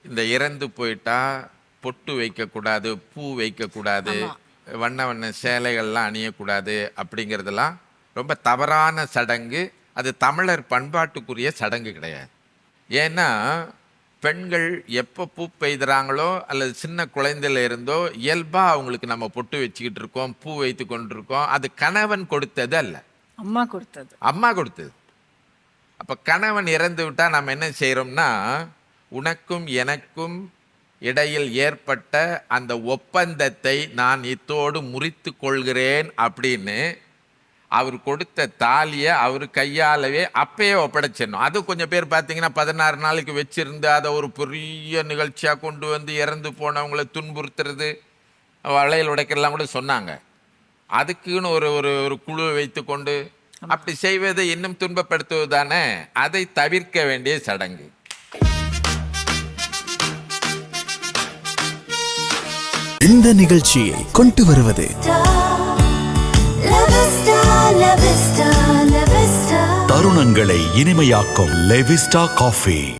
இந்த இறந்து போயிட்டா பொட்டு வைக்கக்கூடாது, பூ வைக்கக்கூடாது, வண்ண வண்ண சேலைகள்லாம் அணியக்கூடாது அப்படிங்கிறதெல்லாம் ரொம்ப தவறான சடங்கு. அது தமிழர் பண்பாட்டுக்குரிய சடங்கு கிடையாது. ஏன்னா பெண்கள் எப்போ பூ பெய்துறாங்களோ அல்லது சின்ன குழந்தையில இருந்தோ இயல்பாக அவங்களுக்கு நம்ம பொட்டு வச்சுக்கிட்டு இருக்கோம், பூ வைத்து கொண்டிருக்கோம். அது கணவன் கொடுத்தது அல்ல, அம்மா கொடுத்தது. அம்மா கொடுத்தது. அப்போ கணவன் இறந்து விட்டால் நம்ம என்ன செய்கிறோம்னா, உனக்கும் எனக்கும் இடையில் ஏற்பட்ட அந்த ஒப்பந்தத்தை நான் இத்தோடு முறித்து கொள்கிறேன் அப்படின்னு அவர் கொடுத்த தாலியை அவர் கையாலவே அப்பயே ஒப்படைச்சிடணும். அது கொஞ்சம் பேர் பார்த்தீங்கன்னா 16 நாளைக்கு வச்சிருந்து அதை ஒரு பெரிய நிகழ்ச்சியாக கொண்டு வந்து இறந்து போனவங்களை துன்புறுத்துறது, வளையல் உடைக்கிறலாம் கூட சொன்னாங்க. அதுக்குன்னு ஒரு ஒரு ஒரு குழுவை வைத்து கொண்டு அப்படி செய்வதை இன்னும் துன்பப்படுத்துவது தானே. அதை தவிர்க்க வேண்டிய சடங்கு. இந்த நிகழ்ச்சியை கொண்டு வருவது தருணங்களை இனிமையாக்கும் லெவிஸ்டா காஃபி.